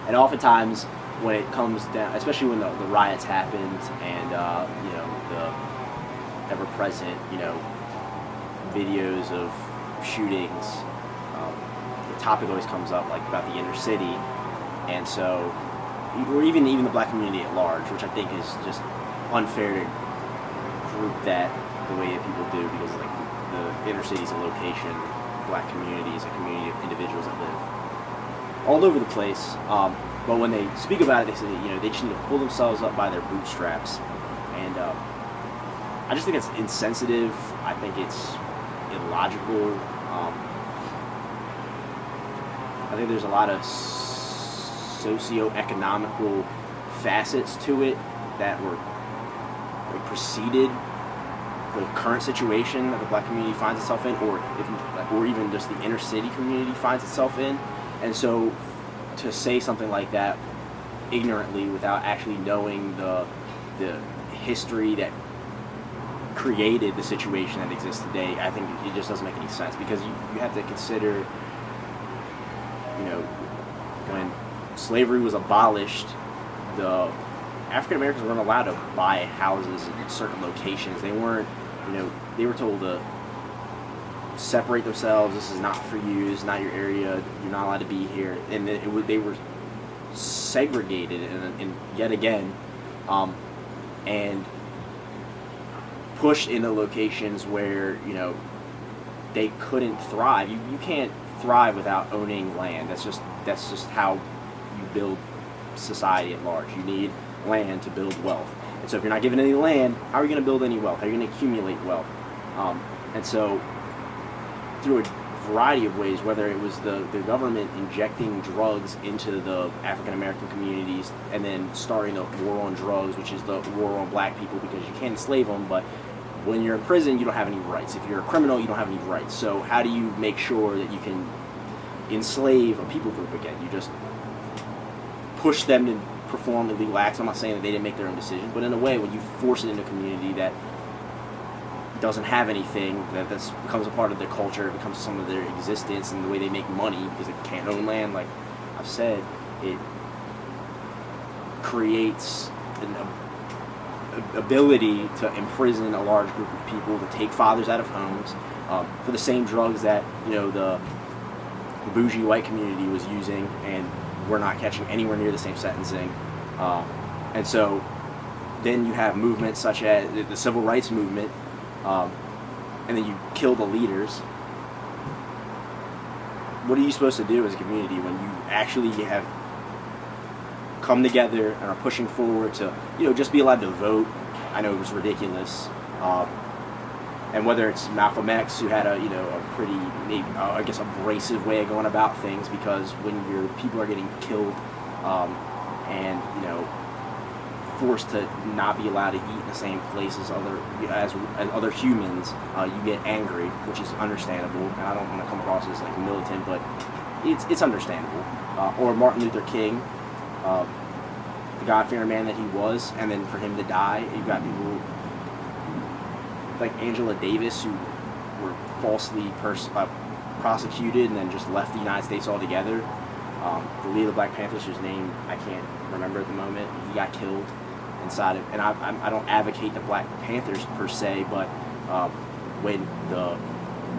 And oftentimes, when it comes down, especially when the riots happened and the ever-present videos of shootings, the topic always comes up like about the inner city, and so, or even the black community at large, which I think is just unfair to group that the way that people do, because like the inner city is a location, black community is a community of individuals that live all over the place. But when they speak about it, they say they just need to pull themselves up by their bootstraps, and I just think it's insensitive. I think it's illogical. I think there's a lot of socio-economical facets to it that preceded the current situation that the black community finds itself in, or even just the inner city community finds itself in. And so to say something like that ignorantly without actually knowing the history that created the situation that exists today, I think it just doesn't make any sense, because you have to consider, when slavery was abolished, the African Americans weren't allowed to buy houses in certain locations. They weren't, they were told to separate themselves. This is not for you. This is not your area. You're not allowed to be here. And they were segregated, and yet again, and pushed into locations where they couldn't thrive. You can't thrive without owning land. That's just how you build society at large. You need land to build wealth. And so if you're not given any land, how are you going to build any wealth? How are you going to accumulate wealth? And so through a variety of ways, whether it was the government injecting drugs into the African American communities and then starting the war on drugs, which is the war on black people, because you can't enslave them, but when you're in prison, you don't have any rights. If you're a criminal, you don't have any rights. So how do you make sure that you can enslave a people group again? You just push them to perform illegal acts. I'm not saying that they didn't make their own decisions, but in a way, when you force it into a community that doesn't have anything, that becomes a part of their culture, it becomes some of their existence and the way they make money, because they can't own land, like I've said, it creates an ability to imprison a large group of people, to take fathers out of homes for the same drugs that the bougie white community was using, and we're not catching anywhere near the same sentencing. And so then you have movements such as the civil rights movement, and then you kill the leaders. What are you supposed to do as a community when you actually have come together and are pushing forward to just be allowed to vote? I know it was ridiculous, and whether it's Malcolm X, who had a pretty, maybe I guess, abrasive way of going about things, because when your people are getting killed and forced to not be allowed to eat in the same place as other humans, you get angry, which is understandable. And I don't want to come across as like militant, but it's understandable. Or Martin Luther King, the God-fearing man that he was, and then for him to die, you've got people like Angela Davis, who were falsely prosecuted and then just left the United States altogether. The leader of the Black Panthers, whose name I can't remember at the moment, he got killed inside of, and I don't advocate the Black Panthers per se, but when the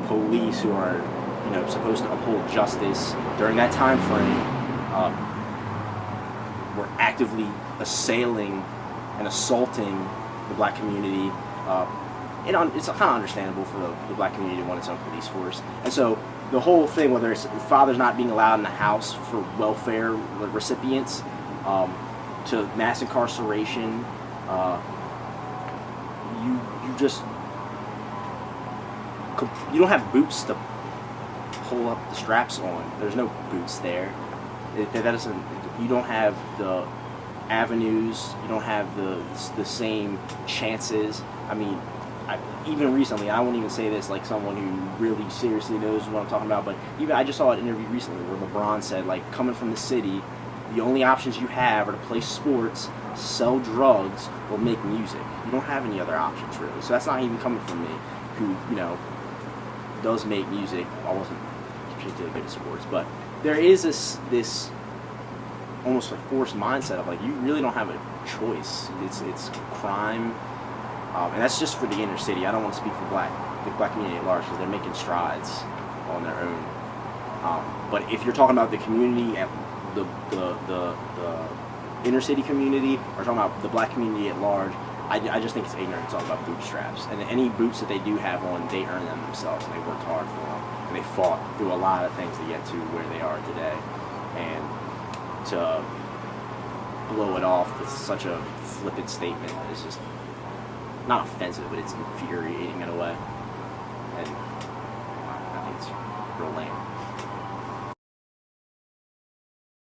police, who are supposed to uphold justice during that time frame, were actively assailing and assaulting the black community, it's kind of understandable for the black community to want its own police force. And so the whole thing, whether it's fathers not being allowed in the house for welfare recipients, to mass incarceration, you don't have boots to pull up the straps on. There's no boots there. You don't have the avenues. You don't have the same chances. I mean, even recently, I won't even say this like someone who really seriously knows what I'm talking about, but even I just saw an interview recently where LeBron said, like, coming from the city, the only options you have are to play sports, sell drugs, or make music. You don't have any other options, really. So that's not even coming from me, who, does make music. I wasn't particularly good at sports, but there is this almost a forced mindset of like you really don't have a choice. It's crime, and that's just for the inner city. I don't want to speak for the black community at large because they're making strides on their own. But if you're talking about the community at the inner city community, or talking about the black community at large, I just think it's ignorant to talk about bootstraps. And any boots that they do have on, they earn them themselves, and they worked hard for them, and they fought through a lot of things to get to where they are today. And to blow it off with such a flippant statement is just not offensive, but it's infuriating in a way. And I think it's real lame.